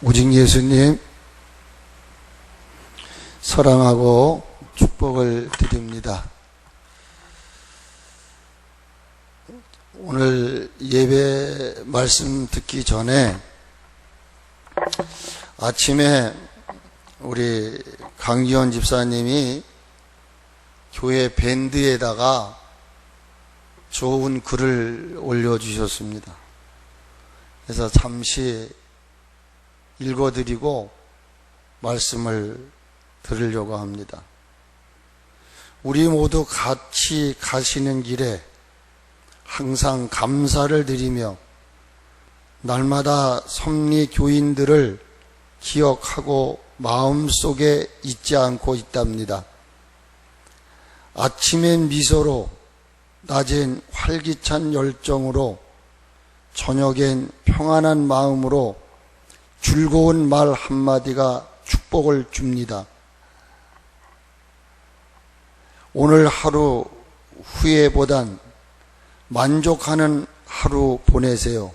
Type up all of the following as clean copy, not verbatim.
오직 예수님 사랑하고 축복을 드립니다. 오늘 예배 말씀 듣기 전에 아침에 우리 강기원 집사님이 교회 밴드에다가 좋은 글을 올려주셨습니다. 그래서 잠시 읽어드리고 말씀을 들으려고 합니다. 우리 모두 같이 가시는 길에 항상 감사를 드리며 날마다 섭리 교인들을 기억하고 마음속에 잊지 않고 있답니다. 아침엔 미소로, 낮엔 활기찬 열정으로, 저녁엔 평안한 마음으로 즐거운 말 한마디가 축복을 줍니다. 오늘 하루 후회보단 만족하는 하루 보내세요.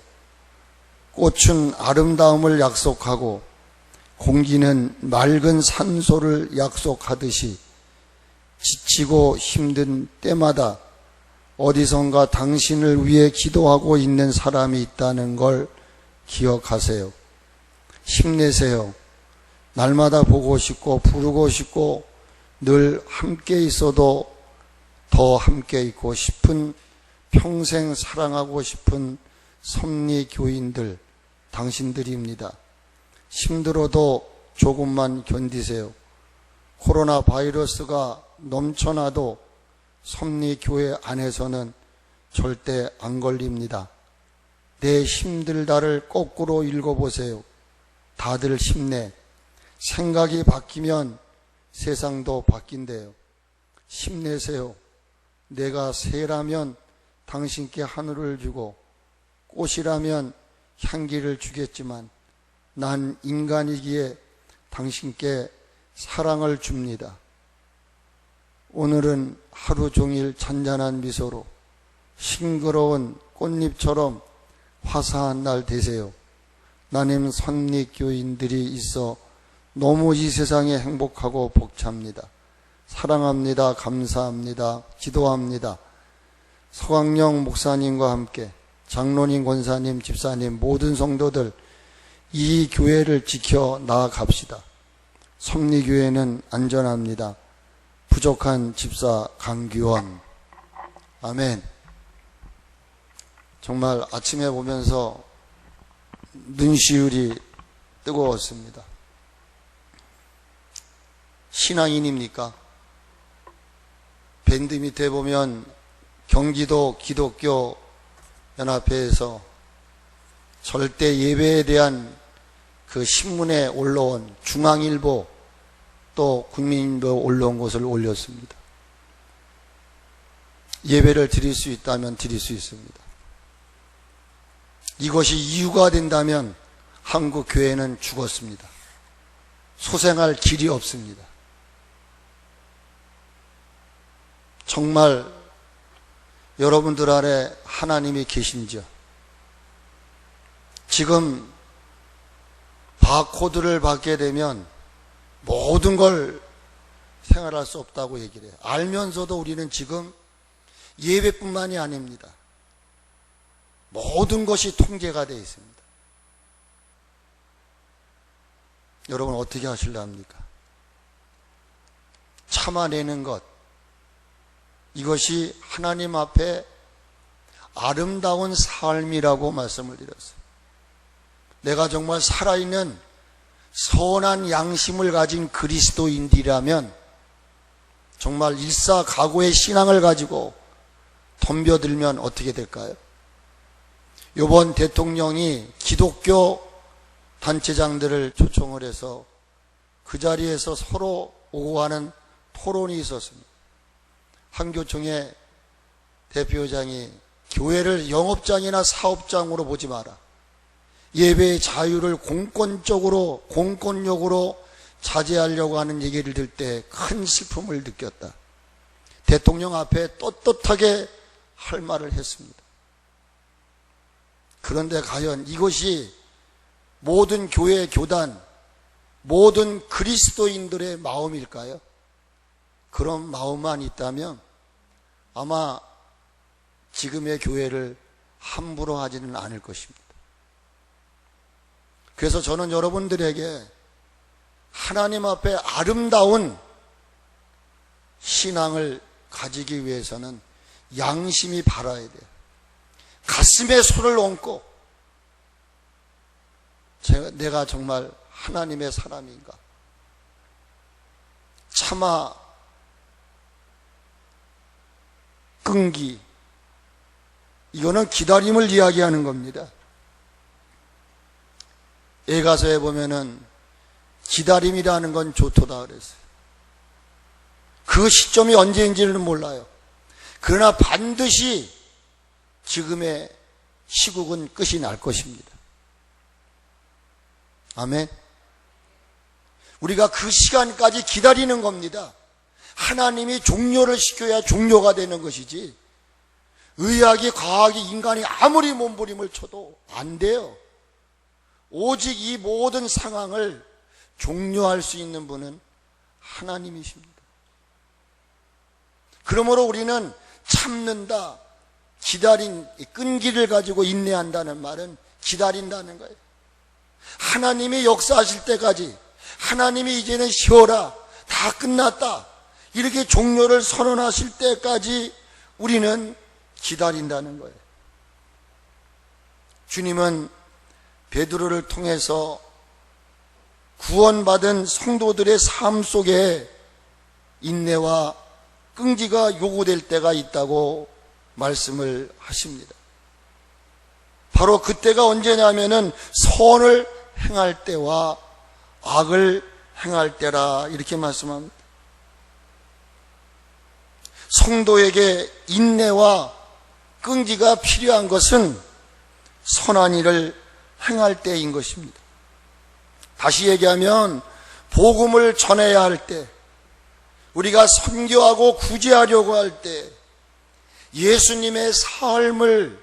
꽃은 아름다움을 약속하고 공기는 맑은 산소를 약속하듯이 지치고 힘든 때마다 어디선가 당신을 위해 기도하고 있는 사람이 있다는 걸 기억하세요. 힘내세요. 날마다 보고 싶고 부르고 싶고 늘 함께 있어도 더 함께 있고 싶은, 평생 사랑하고 싶은 섭리 교인들, 당신들입니다. 힘들어도 조금만 견디세요. 코로나 바이러스가 넘쳐나도 섭리 교회 안에서는 절대 안 걸립니다. 내 힘들다를 거꾸로 읽어보세요. 다들 힘내. 생각이 바뀌면 세상도 바뀐대요. 힘내세요. 내가 새라면 당신께 하늘을 주고 꽃이라면 향기를 주겠지만 난 인간이기에 당신께 사랑을 줍니다. 오늘은 하루 종일 잔잔한 미소로 싱그러운 꽃잎처럼 화사한 날 되세요. 나님 선립교인들이 있어 너무 이 세상에 행복하고 벅찹니다. 사랑합니다. 감사합니다. 기도합니다. 서광영 목사님과 함께 장로님, 권사님, 집사님, 모든 성도들 이 교회를 지켜 나아갑시다. 섭리교회는 안전합니다. 부족한 집사 강기원. 아멘. 정말 아침에 보면서 눈시울이 뜨거웠습니다. 신앙인입니까? 밴드 밑에 보면 경기도 기독교 연합회에서 절대 예배에 대한 그 신문에 올라온 중앙일보 또 국민일보 올라온 것을 올렸습니다. 예배를 드릴 수 있다면 드릴 수 있습니다. 이것이 이유가 된다면 한국 교회는 죽었습니다. 소생할 길이 없습니다. 정말 여러분들 안에 하나님이 계신지요? 지금 바코드를 받게 되면 모든 걸 생활할 수 없다고 얘기를 해요. 알면서도 우리는 지금 예배뿐만이 아닙니다. 모든 것이 통제가 되어 있습니다. 여러분 어떻게 하실래 합니까? 참아내는 것, 이것이 하나님 앞에 아름다운 삶이라고 말씀을 드렸어요. 내가 정말 살아있는 선한 양심을 가진 그리스도인이라면 정말 일사각오의 신앙을 가지고 덤벼들면 어떻게 될까요? 이번 대통령이 기독교 단체장들을 초청을 해서 그 자리에서 서로 오고 가는 토론이 있었습니다. 한교총의 대표장이 교회를 영업장이나 사업장으로 보지 마라. 예배의 자유를 공권력으로 자제하려고 하는 얘기를 들 때 큰 슬픔을 느꼈다. 대통령 앞에 떳떳하게 할 말을 했습니다. 그런데 과연 이것이 모든 교회 교단, 모든 그리스도인들의 마음일까요? 그런 마음만 있다면 아마 지금의 교회를 함부로 하지는 않을 것입니다. 그래서 저는 여러분들에게 하나님 앞에 아름다운 신앙을 가지기 위해서는 양심이 바라야 돼요. 가슴에 손을 얹고 내가 정말 하나님의 사람인가? 차마 끈기, 이거는 기다림을 이야기하는 겁니다. 에가서에 보면은 기다림이라는 건 좋도다 그랬어요. 그 시점이 언제인지는 몰라요. 그러나 반드시 지금의 시국은 끝이 날 것입니다. 아멘. 우리가 그 시간까지 기다리는 겁니다. 하나님이 종료를 시켜야 종료가 되는 것이지, 의학이, 과학이, 인간이 아무리 몸부림을 쳐도 안 돼요. 오직 이 모든 상황을 종료할 수 있는 분은 하나님이십니다. 그러므로 우리는 참는다, 끈기를 가지고 인내한다는 말은 기다린다는 거예요. 하나님이 역사하실 때까지, 하나님이 이제는 쉬어라, 다 끝났다, 이렇게 종료를 선언하실 때까지 우리는 기다린다는 거예요. 주님은 베드로를 통해서 구원받은 성도들의 삶 속에 인내와 끈기가 요구될 때가 있다고 말씀을 하십니다. 바로 그때가 언제냐면은 선을 행할 때와 악을 행할 때라, 이렇게 말씀합니다. 성도에게 인내와 끈기가 필요한 것은 선한 일을 행할 때인 것입니다. 다시 얘기하면 복음을 전해야 할 때, 우리가 선교하고 구제하려고 할 때, 예수님의 삶을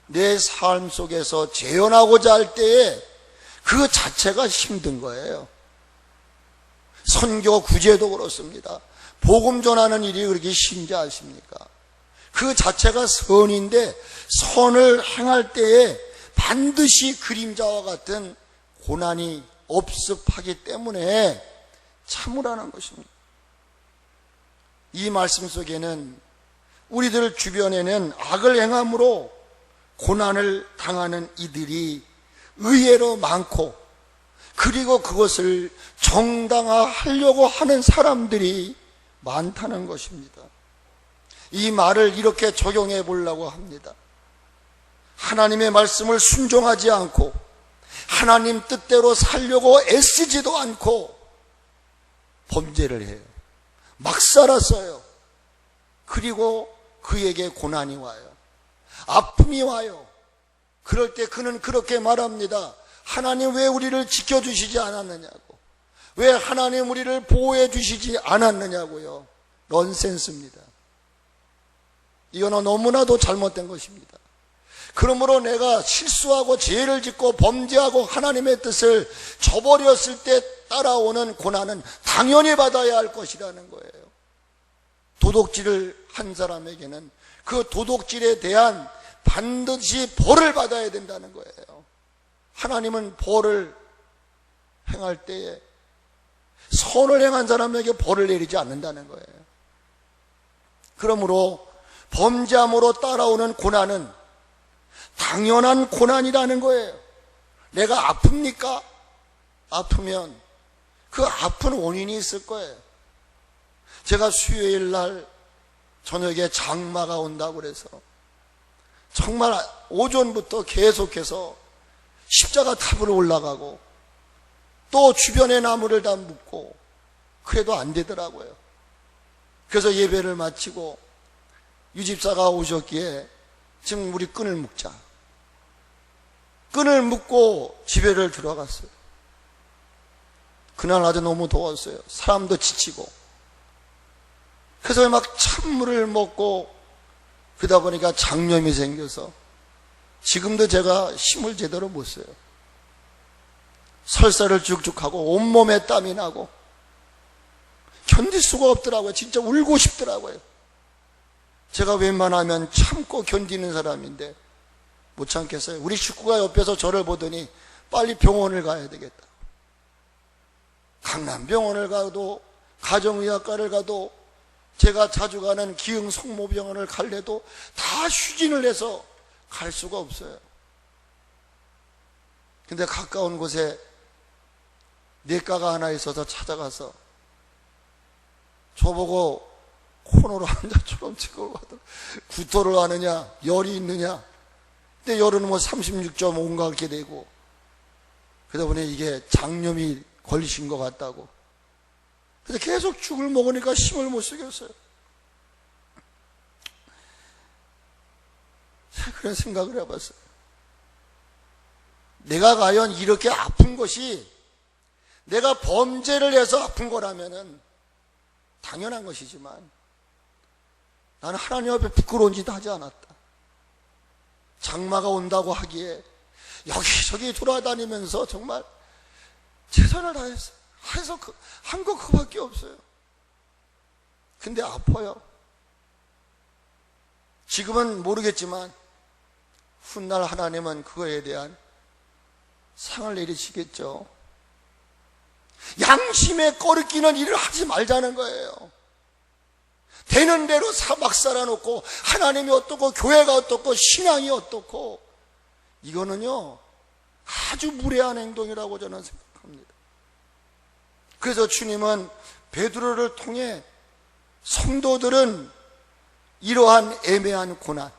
내 삶 속에서 재현하고자 할 때에 그 자체가 힘든 거예요. 선교 구제도 그렇습니다. 복음 전하는 일이 그렇게 쉬운지 아십니까? 그 자체가 선인데, 선을 행할 때에 반드시 그림자와 같은 고난이 업습하기 때문에 참으라는 것입니다. 이 말씀 속에는 우리들 주변에는 악을 행함으로 고난을 당하는 이들이 의외로 많고, 그리고 그것을 정당화하려고 하는 사람들이 많다는 것입니다. 이 말을 이렇게 적용해 보려고 합니다. 하나님의 말씀을 순종하지 않고 하나님 뜻대로 살려고 애쓰지도 않고 범죄를 해요. 막 살았어요. 그리고 그에게 고난이 와요. 아픔이 와요. 그럴 때 그는 그렇게 말합니다. 하나님 왜 우리를 지켜주시지 않았느냐고, 왜 하나님 우리를 보호해 주시지 않았느냐고요. 넌센스입니다. 이거는 너무나도 잘못된 것입니다. 그러므로 내가 실수하고 죄를 짓고 범죄하고 하나님의 뜻을 저버렸을 때 따라오는 고난은 당연히 받아야 할 것이라는 거예요. 도둑질을 한 사람에게는 그 도둑질에 대한 반드시 벌을 받아야 된다는 거예요. 하나님은 벌을 행할 때에 선을 행한 사람에게 벌을 내리지 않는다는 거예요. 그러므로 범죄함으로 따라오는 고난은 당연한 고난이라는 거예요. 내가 아픕니까? 아프면 그 아픈 원인이 있을 거예요. 제가 수요일 날 저녁에 장마가 온다고 그래서 정말 오전부터 계속해서 십자가 탑으로 올라가고 또 주변에 나무를 다 묶고 그래도 안 되더라고요. 그래서 예배를 마치고 유집사가 오셨기에 지금 우리 끈을 묶자. 끈을 묶고 집에를 들어갔어요. 그날 아주 너무 더웠어요. 사람도 지치고. 그래서 막 찬물을 먹고 그러다 보니까 장염이 생겨서 지금도 제가 힘을 제대로 못 써요. 설사를 쭉쭉하고 온몸에 땀이 나고 견딜 수가 없더라고요. 진짜 울고 싶더라고요. 제가 웬만하면 참고 견디는 사람인데 못 참겠어요. 우리 식구가 옆에서 저를 보더니 빨리 병원을 가야 되겠다. 강남병원을 가도 가정의학과를 가도 제가 자주 가는 기흥 성모병원을 갈래도 다 휴진을 해서 갈 수가 없어요. 근데 가까운 곳에 내과가 하나 있어서 찾아가서 저보고 코너로 환자처럼 취급하더라고요. 구토를 하느냐, 열이 있느냐. 근데 열은 뭐 36.5인가 그렇게 되고, 그러다 보니 이게 장염이 걸리신 것 같다고. 그래서 계속 죽을 먹으니까 힘을 못 쓰겠어요. 그런 생각을 해봤어요. 내가 과연 이렇게 아픈 것이 내가 범죄를 해서 아픈 거라면은 당연한 것이지만 나는 하나님 앞에 부끄러운 짓 하지 않았다. 장마가 온다고 하기에 여기저기 돌아다니면서 정말 최선을 다했어요. 해서 한 거 그거밖에 없어요. 근데 아파요. 지금은 모르겠지만 훗날 하나님은 그거에 대한 상을 내리시겠죠. 양심에 꺼리끼는 일을 하지 말자는 거예요. 되는 대로 막 살아놓고 하나님이 어떻고 교회가 어떻고 신앙이 어떻고, 이거는요 아주 무례한 행동이라고 저는 생각합니다. 그래서 주님은 베드로를 통해 성도들은 이러한 애매한 고난,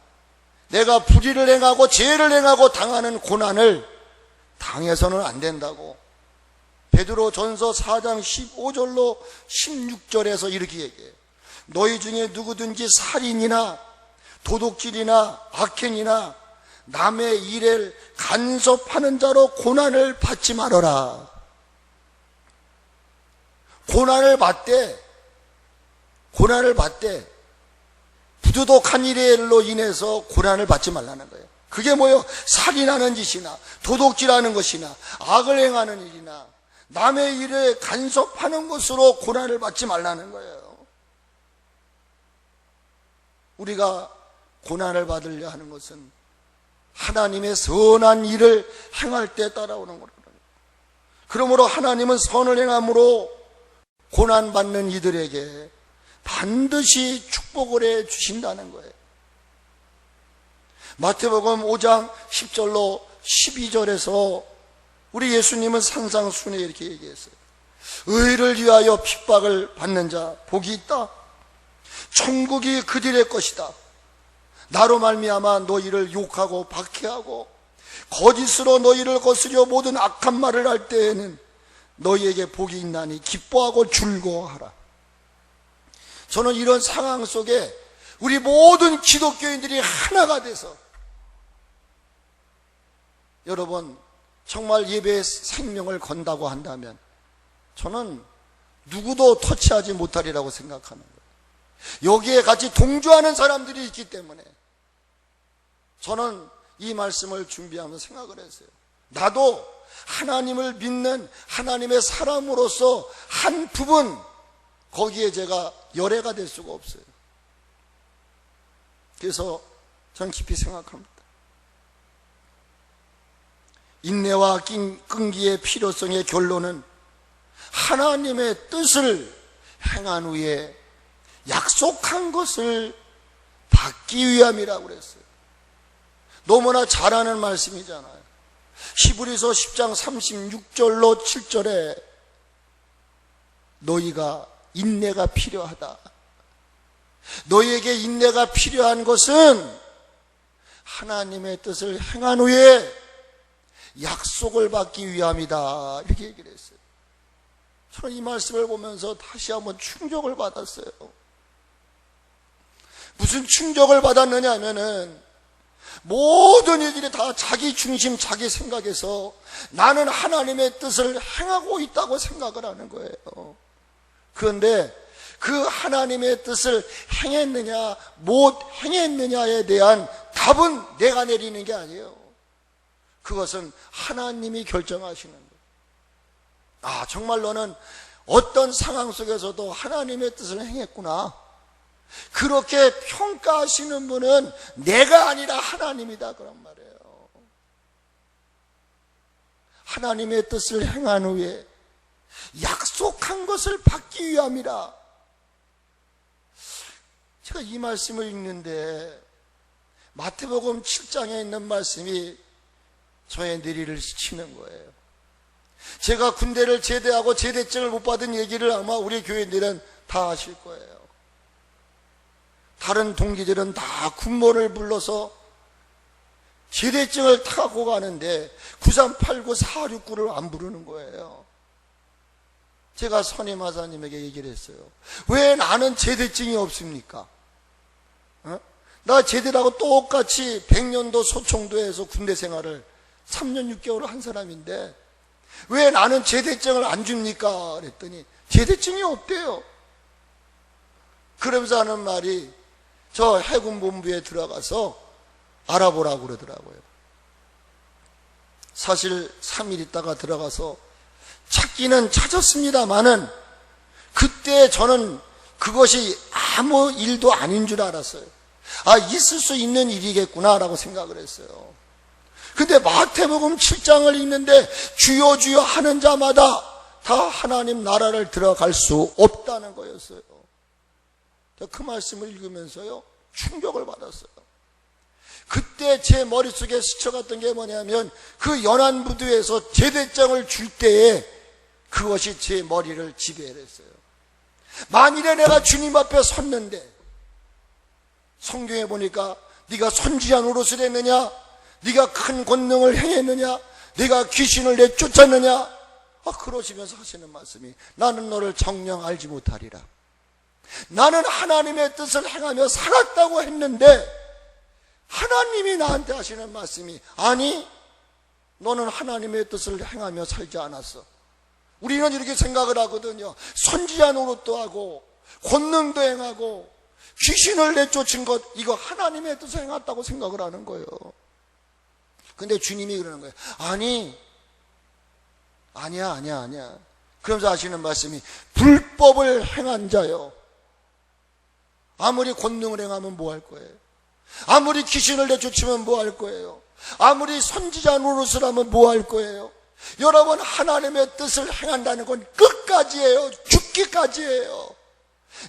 내가 불의를 행하고 죄를 행하고 당하는 고난을 당해서는 안 된다고 베드로 전서 4장 15절로 16절에서 이렇게 얘기해요. 너희 중에 누구든지 살인이나 도둑질이나 악행이나 남의 일을 간섭하는 자로 고난을 받지 말아라. 고난을 받되 부도덕한 일로 인해서 고난을 받지 말라는 거예요. 그게 뭐예요? 살인하는 짓이나 도둑질하는 것이나 악을 행하는 일이나 남의 일에 간섭하는 것으로 고난을 받지 말라는 거예요. 우리가 고난을 받으려 하는 것은 하나님의 선한 일을 행할 때 따라오는 거예요. 그러므로 하나님은 선을 행함으로 고난받는 이들에게 반드시 축복을 해 주신다는 거예요. 마태복음 5장 10절로 12절에서 우리 예수님은 산상순에 이렇게 얘기했어요. 의를 위하여 핍박을 받는 자 복이 있다. 천국이 그들의 것이다. 나로 말미암아 너희를 욕하고 박해하고 거짓으로 너희를 거스려 모든 악한 말을 할 때에는 너희에게 복이 있나니 기뻐하고 즐거워하라. 저는 이런 상황 속에 우리 모든 기독교인들이 하나가 돼서, 여러분 정말 예배에 생명을 건다고 한다면 저는 누구도 터치하지 못하리라고 생각하는 거예요. 여기에 같이 동조하는 사람들이 있기 때문에 저는 이 말씀을 준비하면서 생각을 했어요. 나도 하나님을 믿는 하나님의 사람으로서 한 부분 거기에 제가 열애가 될 수가 없어요. 그래서 저는 깊이 생각합니다. 인내와 끈기의 필요성의 결론은 하나님의 뜻을 행한 후에 약속한 것을 받기 위함이라고 그랬어요. 너무나 잘 아는 말씀이잖아요. 히브리서 10장 36절로 7절에 너희가 인내가 필요하다. 너희에게 인내가 필요한 것은 하나님의 뜻을 행한 후에 약속을 받기 위함이다. 이렇게 얘기를 했어요. 저는 이 말씀을 보면서 다시 한번 충격을 받았어요. 무슨 충격을 받았느냐 하면은 모든 일들이 다 자기 중심, 자기 생각에서 나는 하나님의 뜻을 행하고 있다고 생각을 하는 거예요. 그런데 그 하나님의 뜻을 행했느냐 못 행했느냐에 대한 답은 내가 내리는 게 아니에요. 그것은 하나님이 결정하시는 거예요. 정말 너는 어떤 상황 속에서도 하나님의 뜻을 행했구나. 그렇게 평가하시는 분은 내가 아니라 하나님이다, 그런 말이에요. 하나님의 뜻을 행한 후에 약속한 것을 받기 위함이라. 제가 이 말씀을 읽는데 마태복음 7장에 있는 말씀이 저의 뇌리를 스치는 거예요. 제가 군대를 제대하고 제대증을 못 받은 얘기를 아마 우리 교회들은 다 아실 거예요. 다른 동기들은 다 군모를 불러서 제대증을 타고 가는데 9389, 469를 안 부르는 거예요. 제가 선임하사님에게 얘기를 했어요. 왜 나는 제대증이 없습니까? 나 제대하고 똑같이 100년도 소총도에서 군대 생활을 3년 6개월을 한 사람인데 왜 나는 제대증을 안 줍니까? 그랬더니 제대증이 없대요. 그러면서 하는 말이 저 해군본부에 들어가서 알아보라고 그러더라고요. 사실 3일 있다가 들어가서 찾기는 찾았습니다마는 그때 저는 그것이 아무 일도 아닌 줄 알았어요. 있을 수 있는 일이겠구나라고 생각을 했어요. 근데 마태복음 7장을 읽는데 주여 주여 하는 자마다 다 하나님 나라를 들어갈 수 없다는 거였어요. 그 말씀을 읽으면서요 충격을 받았어요. 그때 제 머릿속에 스쳐갔던 게 뭐냐면 그 연안부두에서 제대장을 줄 때에 그것이 제 머리를 지배했어요. 만일에 내가 주님 앞에 섰는데 성경에 보니까 네가 선지자 노릇을 했느냐, 네가 큰 권능을 행했느냐, 네가 귀신을 내쫓았느냐, 그러시면서 하시는 말씀이 나는 너를 정녕 알지 못하리라. 나는 하나님의 뜻을 행하며 살았다고 했는데 하나님이 나한테 하시는 말씀이 아니, 너는 하나님의 뜻을 행하며 살지 않았어. 우리는 이렇게 생각을 하거든요. 선지자 노릇도 하고 권능도 행하고 귀신을 내쫓은 것, 이거 하나님의 뜻을 행했다고 생각을 하는 거예요. 근데 주님이 그러는 거예요. 아니야. 그러면서 하시는 말씀이 불법을 행한 자요. 아무리 권능을 행하면 뭐 할 거예요? 아무리 귀신을 내쫓으면 뭐 할 거예요? 아무리 선지자 노릇을 하면 뭐 할 거예요? 여러분, 하나님의 뜻을 행한다는 건 끝까지예요. 죽기까지예요.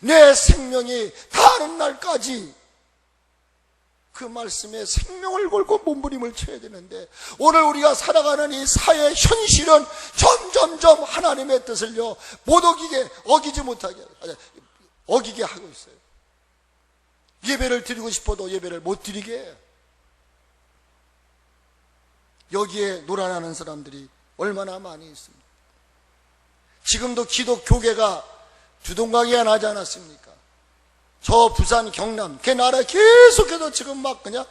내 생명이 다하는 날까지 그 말씀에 생명을 걸고 몸부림을 쳐야 되는데 오늘 우리가 살아가는 이 사회 현실은 점점점 하나님의 뜻을요 못 어기지 못하게 어기게 하고 있어요. 예배를 드리고 싶어도 예배를 못 드리게 해요. 여기에 놀아나는 사람들이 얼마나 많이 있습니다. 지금도 기독교계가 두동강이가 나지 않았습니까? 저 부산 경남 그 나라에 계속해서 지금 막 그냥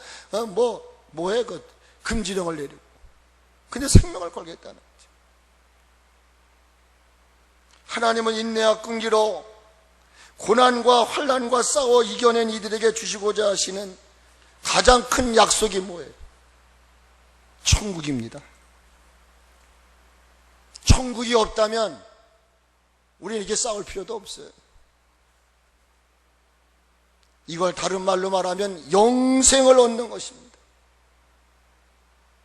뭐해 그 금지령을 내리고 근데 생명을 걸겠다는 거죠. 하나님은 인내와 끈기로 고난과 환난과 싸워 이겨낸 이들에게 주시고자 하시는 가장 큰 약속이 뭐예요? 천국입니다. 천국이 없다면 우리는 이렇게 싸울 필요도 없어요. 이걸 다른 말로 말하면 영생을 얻는 것입니다.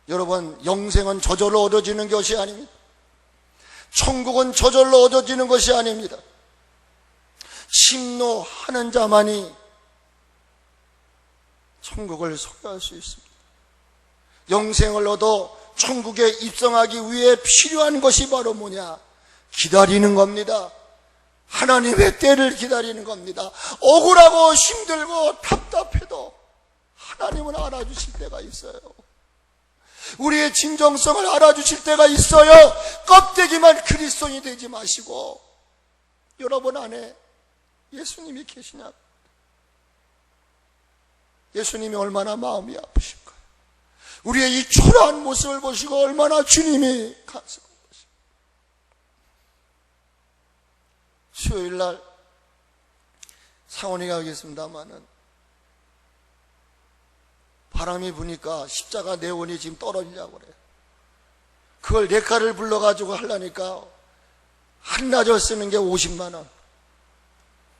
여러분, 영생은 저절로 얻어지는 것이 아닙니다. 천국은 저절로 얻어지는 것이 아닙니다. 심노하는 자만이 천국을 소유할 수 있습니다. 영생을 얻어 천국에 입성하기 위해 필요한 것이 바로 뭐냐? 기다리는 겁니다. 하나님의 때를 기다리는 겁니다. 억울하고 힘들고 답답해도 하나님은 알아주실 때가 있어요. 우리의 진정성을 알아주실 때가 있어요. 껍데기만 그리스도인이 되지 마시고 여러분 안에 예수님이 계시냐? 예수님이 얼마나 마음이 아프실까요? 우리의 이 초라한 모습을 보시고 얼마나 주님이 간섭하십니까? 수요일날 상원에 가겠습니다마는 바람이 부니까 십자가 네온이 지금 떨어지려고 그래요. 그걸 네 칼을 불러가지고 하려니까 한나절 쓰는 게 50만 원.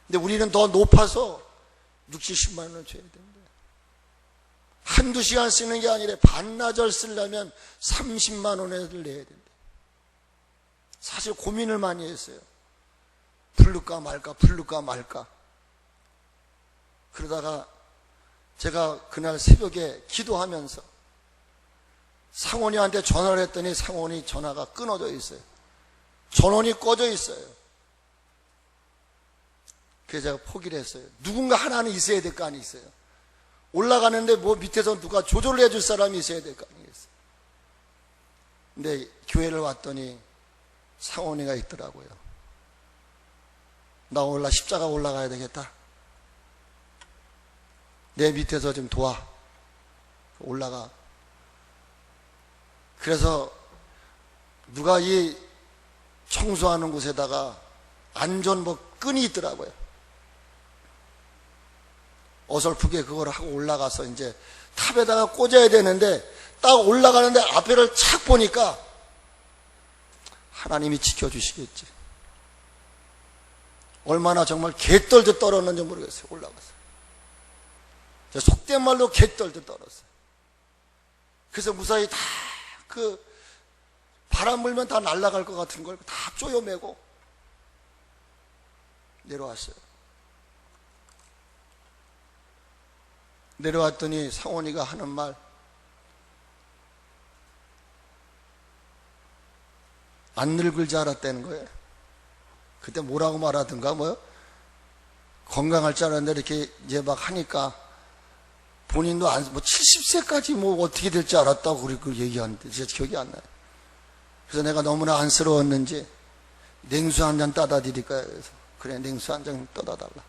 근데 우리는 더 높아서 60, 10만 원을 줘야 된다. 한두 시간 쓰는 게 아니라 반나절 쓰려면 30만 원을 내야 된다. 사실 고민을 많이 했어요. 부를까 말까. 그러다가 제가 그날 새벽에 기도하면서 상원이한테 전화를 했더니 상원이 전화가 끊어져 있어요. 전원이 꺼져 있어요. 그래서 제가 포기를 했어요. 누군가 하나는 있어야 될 거 아니겠어요. 올라가는데 뭐 밑에서 누가 조절을 해줄 사람이 있어야 될 거 아니겠어요. 근데 교회를 왔더니 상원이가 있더라고요. 나 십자가 올라가야 되겠다. 내 밑에서 좀 도와. 올라가. 그래서 누가 이 청소하는 곳에다가 안전 끈이 있더라고요. 어설프게 그걸 하고 올라가서 이제 탑에다가 꽂아야 되는데 딱 올라가는데 앞에를 착 보니까 하나님이 지켜주시겠지. 얼마나 정말 개떨듯 떨었는지 모르겠어요. 올라가서. 속된 말로 개떨듯 떨었어요. 그래서 무사히 다 바람 불면 다 날아갈 것 같은 걸 다 쪼여매고 내려왔어요. 내려왔더니 상원이가 하는 말, 안 늙을 줄 알았다는 거예요. 그때 뭐라고 말하든가 건강할 줄 알았는데 이렇게 이제 막 하니까 본인도 70세까지 어떻게 될 줄 알았다고 그렇게 얘기하는데 진짜 기억이 안 나요. 그래서 내가 너무나 안쓰러웠는지 냉수 한 잔 따다 드릴까요? 그래서 그래, 냉수 한 잔 떠다 달라.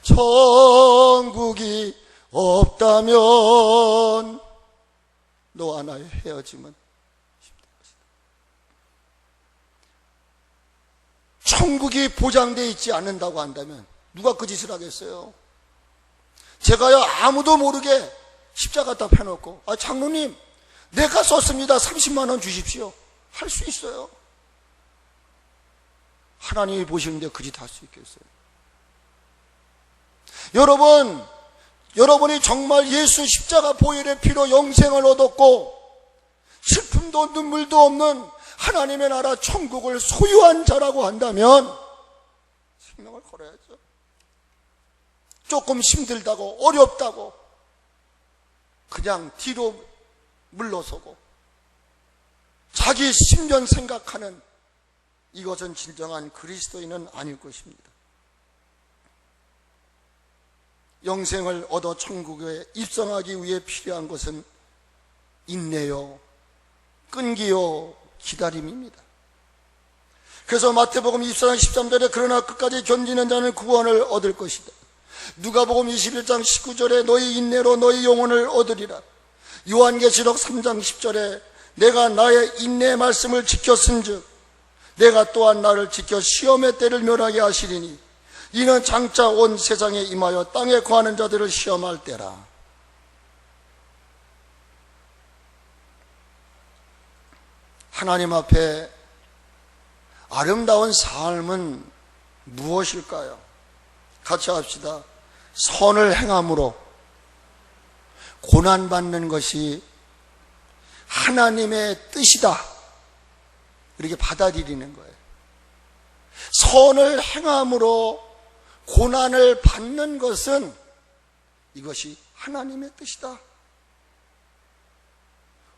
천국이 없다면 너와 나의 헤어짐은 힘든 것이다. 천국이 보장되어 있지 않는다고 한다면 누가 그 짓을 하겠어요? 제가요 아무도 모르게 십자가 딱 펴놓고 장로님 내가 썼습니다. 30만 원 주십시오. 할 수 있어요. 하나님이 보시는데 그 짓 할 수 있겠어요? 여러분이 정말 예수 십자가 보혈의 피로 영생을 얻었고 슬픔도 눈물도 없는 하나님의 나라 천국을 소유한 자라고 한다면 생명을 걸어야죠. 조금 힘들다고 어렵다고 그냥 뒤로 물러서고 자기 심년 생각하는 이것은 진정한 그리스도인은 아닐 것입니다. 영생을 얻어 천국에 입성하기 위해 필요한 것은 인내요, 끈기요, 기다림입니다. 그래서 마태복음 24장 13절에 그러나 끝까지 견디는 자는 구원을 얻을 것이다. 누가복음 21장 19절에 너희 인내로 너희 영혼을 얻으리라. 요한계시록 3장 10절에 내가 나의 인내의 말씀을 지켰은즉 내가 또한 나를 지켜 시험의 때를 면하게 하시리니 이는 장차 온 세상에 임하여 땅에 거하는 자들을 시험할 때라. 하나님 앞에 아름다운 삶은 무엇일까요? 같이 합시다. 선을 행함으로 고난받는 것이 하나님의 뜻이다, 이렇게 받아들이는 거예요. 선을 행함으로 고난을 받는 것은 이것이 하나님의 뜻이다.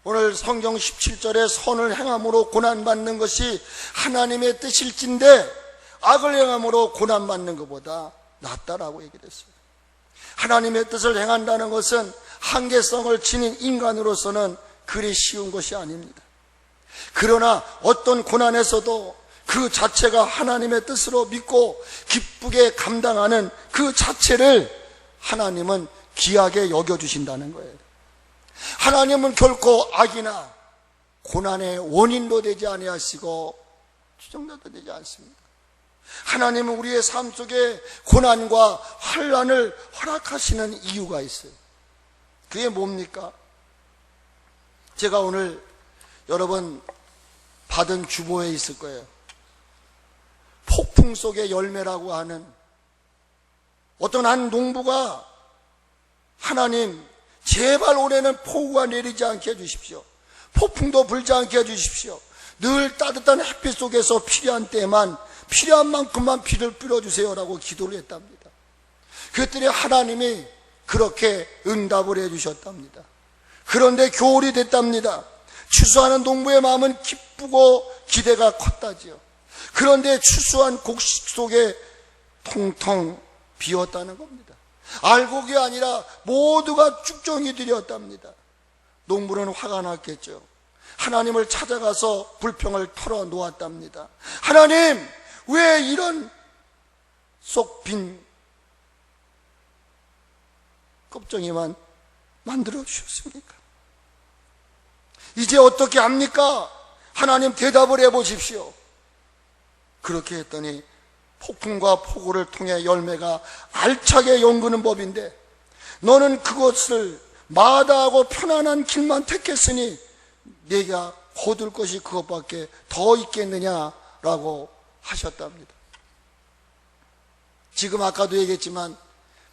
오늘 성경 17절에 선을 행함으로 고난받는 것이 하나님의 뜻일진데 악을 행함으로 고난받는 것보다 낫다라고 얘기를 했어요. 하나님의 뜻을 행한다는 것은 한계성을 지닌 인간으로서는 그리 쉬운 것이 아닙니다. 그러나 어떤 고난에서도 그 자체가 하나님의 뜻으로 믿고 기쁘게 감당하는 그 자체를 하나님은 귀하게 여겨주신다는 거예요. 하나님은 결코 악이나 고난의 원인도 되지 아니하시고 주정자도 되지 않습니다. 하나님은 우리의 삶 속에 고난과 환난을 허락하시는 이유가 있어요. 그게 뭡니까? 제가 오늘 여러분 받은 주보에 있을 거예요. 폭풍 속의 열매라고 하는 어떤 한 농부가 하나님 제발 올해는 폭우가 내리지 않게 해주십시오. 폭풍도 불지 않게 해주십시오. 늘 따뜻한 햇빛 속에서 필요한 때만 필요한 만큼만 비를 뿌려주세요라고 기도를 했답니다. 그랬더니 하나님이 그렇게 응답을 해주셨답니다. 그런데 겨울이 됐답니다. 추수하는 농부의 마음은 기쁘고 기대가 컸다지요. 그런데 추수한 곡식 속에 통통 비었다는 겁니다. 알곡이 아니라 모두가 쭉정이들이었답니다. 농부는 화가 났겠죠. 하나님을 찾아가서 불평을 털어놓았답니다. 하나님, 왜 이런 쏙 빈 껍정이만 만들어 주셨습니까? 이제 어떻게 합니까? 하나님 대답을 해보십시오. 그렇게 했더니 폭풍과 폭우를 통해 열매가 알차게 연구는 법인데 너는 그것을 마다하고 편안한 길만 택했으니 네가 거둘 것이 그것밖에 더 있겠느냐라고 하셨답니다. 지금 아까도 얘기했지만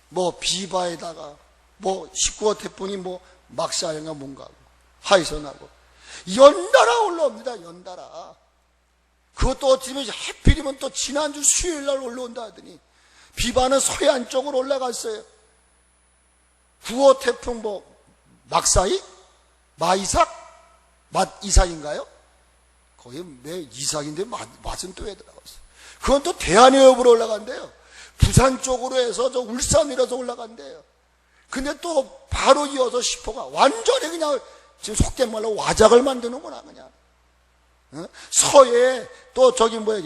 뭐 비바에다가 뭐 19호 태풍이 뭐 막사인가 뭔가 하이선하고 연달아 올라옵니다. 연달아. 그것도 어찌 보면 하필이면 또 지난주 수요일날 올라온다 하더니 비바는 서해안 쪽으로 올라갔어요. 9호 태풍 뭐 막사이? 마이삭? 맛이삭인가요? 거기 왜 이삭인데 맛은 또 왜 들어갔어요? 그건 또 대한해협으로 올라간대요. 부산 쪽으로 해서 저 울산이라서 올라간대요. 근데 또 바로 이어서 10호가 완전히 그냥 지금 속된 말로 와작을 만드는구나 그냥. 어? 서해 또 저기 뭐야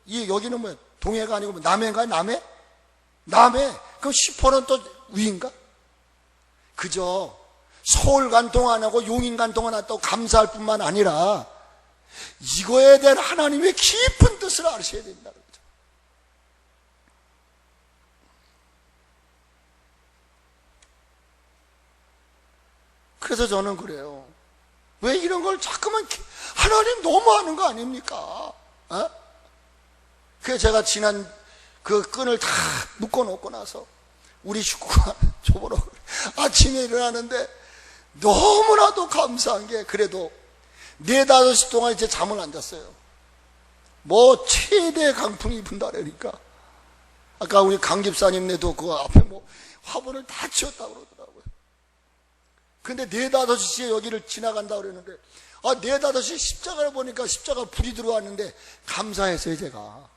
이 여기는 뭐야 동해가 아니고 뭐 남해인가 남해? 남해. 그럼 10호는 또 위인가? 그저 서울 간통 안 하고 용인 간통 안 했다고 감사할 뿐만 아니라 이거에 대한 하나님의 깊은 뜻을 아셔야 된다. 그래서 저는 그래요. 왜 이런 걸 자꾸만 하나님 너무하는 거 아닙니까? 어? 그래서 제가 지난 그 끈을 다 묶어놓고 나서 우리 식구가 저보러 아침에 일어나는데 너무나도 감사한 게 그래도 4-5시 동안 이제 잠을 안 잤어요. 뭐 최대 강풍이 분다 그러니까 아까 우리 강 집사님네도 그 앞에 뭐 화분을 다 치웠다고 그러더라고요. 근데 4-5시에 여기를 지나간다 그러는데 4-5시에 십자가를 보니까 십자가 불이 들어왔는데 감사했어요 제가.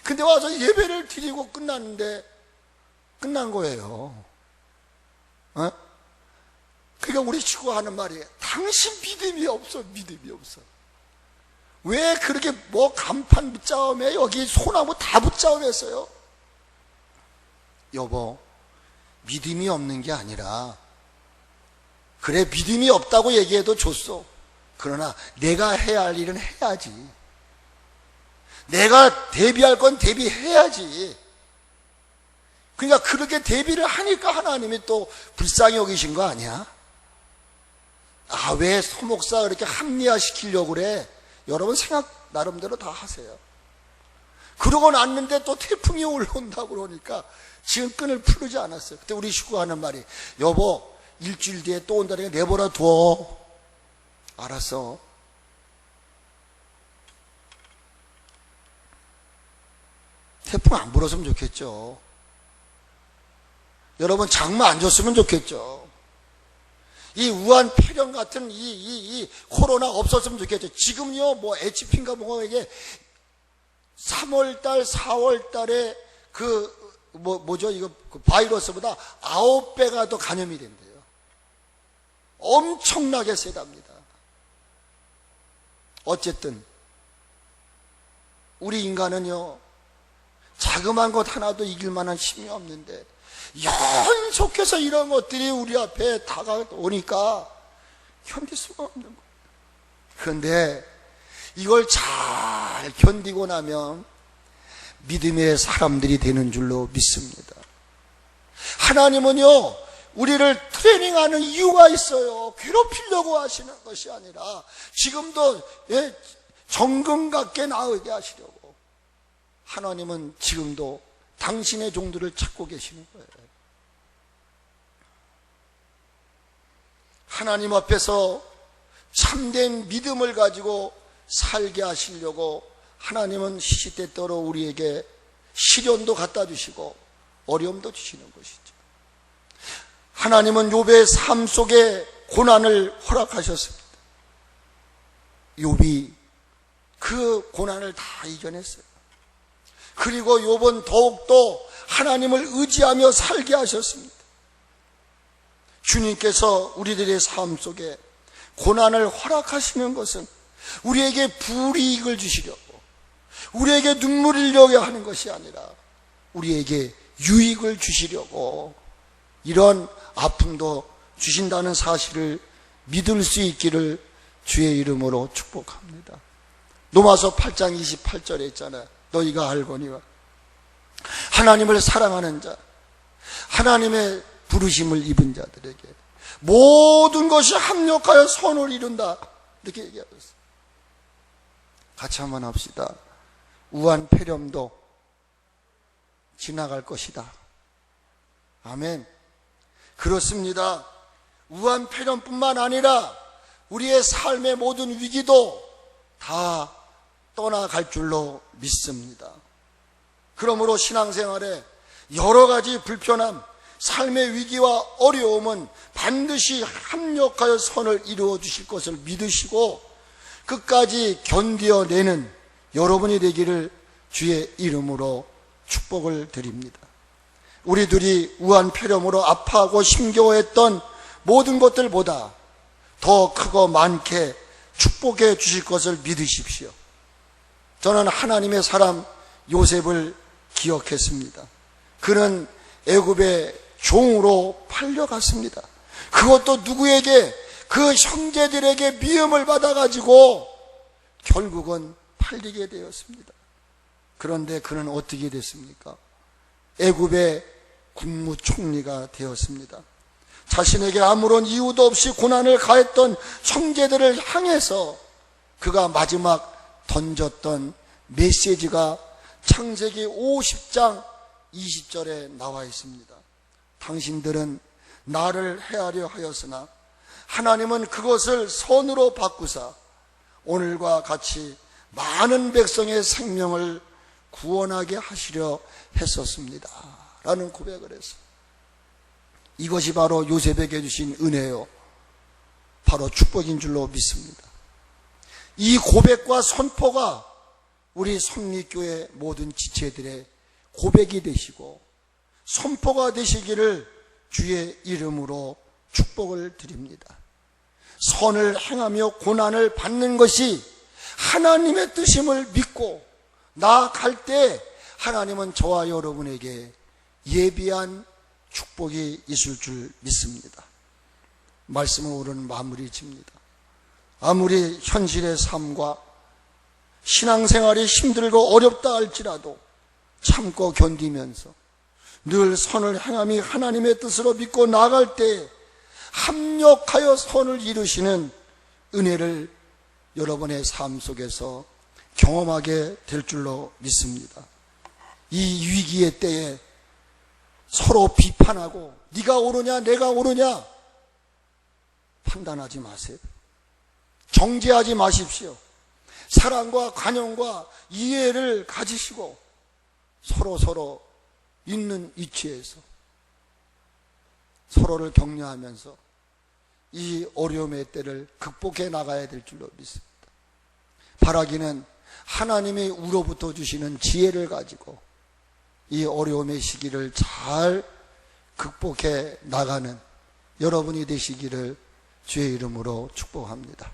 근데 와서 예배를 드리고 끝났는데 끝난 거예요. 어? 그러니까 우리 친구가 하는 말이 당신 믿음이 없어. 믿음이 없어. 왜 그렇게 뭐 간판 붙잡음에 여기 소나무 다 붙잡음했어요? 여보, 믿음이 없는 게 아니라 그래 믿음이 없다고 얘기해도 좋소. 그러나 내가 해야 할 일은 해야지. 내가 대비할 건 대비해야지. 그러니까 그렇게 대비를 하니까 하나님이 또 불쌍히 여기신 거 아니야? 왜 소목사 그렇게 합리화시키려고 그래? 여러분 생각 나름대로 다 하세요. 그러고 났는데 또 태풍이 올라온다고 그러니까 지금 끈을 풀지 않았어요. 그때 우리 식구가 하는 말이 여보 일주일 뒤에 또 온다니까 내버려 둬. 알았어. 태풍 안 불었으면 좋겠죠. 여러분 장마 안 줬으면 좋겠죠. 이 우한 폐렴 같은 이 코로나 없었으면 좋겠죠. 지금요 뭐 HP인가 뭐가 이게 3월달 4월달에 뭐죠 이거 그 바이러스보다 9배가 더 감염이 된대요. 엄청나게 세답니다. 어쨌든 우리 인간은요 자그마한 것 하나도 이길 만한 힘이 없는데 연속해서 이런 것들이 우리 앞에 다가오니까 견딜 수가 없는 거예요. 그런데 이걸 잘 견디고 나면 믿음의 사람들이 되는 줄로 믿습니다. 하나님은요 우리를 트레이닝하는 이유가 있어요. 괴롭히려고 하시는 것이 아니라 지금도 정금같게 나오게 하시려고. 하나님은 지금도 당신의 종들을 찾고 계시는 거예요. 하나님 앞에서 참된 믿음을 가지고 살게 하시려고 하나님은 시시때때로 우리에게 시련도 갖다 주시고 어려움도 주시는 것이죠. 하나님은 욥의 삶 속에 고난을 허락하셨습니다. 욥이 그 고난을 다 이겨냈어요. 그리고 욥은 더욱더 하나님을 의지하며 살게 하셨습니다. 주님께서 우리들의 삶 속에 고난을 허락하시는 것은 우리에게 불이익을 주시려고, 우리에게 눈물을 흘리게 하는 것이 아니라 우리에게 유익을 주시려고 이런 아픔도 주신다는 사실을 믿을 수 있기를 주의 이름으로 축복합니다. 로마서 8장 28절에 있잖아요. 너희가 알거니와 하나님을 사랑하는 자, 하나님의 부르심을 입은 자들에게 모든 것이 합력하여 선을 이룬다, 이렇게 얘기하고 있어요. 같이 한번 합시다. 우한 폐렴도 지나갈 것이다. 아멘. 그렇습니다. 우한 폐렴뿐만 아니라 우리의 삶의 모든 위기도 다 떠나갈 줄로 믿습니다. 그러므로 신앙생활에 여러 가지 불편함, 삶의 위기와 어려움은 반드시 합력하여 선을 이루어 주실 것을 믿으시고 끝까지 견뎌내는 여러분이 되기를 주의 이름으로 축복을 드립니다. 우리들이 우한폐렴으로 아파하고 힘겨워했던 모든 것들보다 더 크고 많게 축복해 주실 것을 믿으십시오. 저는 하나님의 사람 요셉을 기억했습니다. 그는 애굽의 종으로 팔려갔습니다. 그것도 누구에게? 그 형제들에게 미움을 받아가지고 결국은 팔리게 되었습니다. 그런데 그는 어떻게 됐습니까? 애굽의 국무총리가 되었습니다. 자신에게 아무런 이유도 없이 고난을 가했던 형제들을 향해서 그가 마지막 던졌던 메시지가 창세기 50장 20절에 나와 있습니다. 당신들은 나를 해하려 하였으나 하나님은 그것을 선으로 바꾸사 오늘과 같이 많은 백성의 생명을 구원하게 하시려 했었습니다. 라는 고백을 했어요. 이것이 바로 요셉에게 주신 은혜요, 바로 축복인 줄로 믿습니다. 이 고백과 선포가 우리 성리교회 모든 지체들의 고백이 되시고 선포가 되시기를 주의 이름으로 축복을 드립니다. 선을 행하며 고난을 받는 것이 하나님의 뜻임을 믿고 나아갈 때 하나님은 저와 여러분에게 예비한 축복이 있을 줄 믿습니다. 말씀은 오늘 마무리 집니다. 아무리 현실의 삶과 신앙생활이 힘들고 어렵다 할지라도 참고 견디면서 늘 선을 행함이 하나님의 뜻으로 믿고 나아갈 때 합력하여 선을 이루시는 은혜를 여러분의 삶 속에서 경험하게 될 줄로 믿습니다. 이 위기의 때에 서로 비판하고 네가 옳으냐 내가 옳으냐 판단하지 마세요. 정죄하지 마십시오. 사랑과 관용과 이해를 가지시고 서로 있는 위치에서 서로를 격려하면서 이 어려움의 때를 극복해 나가야 될 줄로 믿습니다. 바라기는 하나님이 우로부터 주시는 지혜를 가지고 이 어려움의 시기를 잘 극복해 나가는 여러분이 되시기를 주의 이름으로 축복합니다.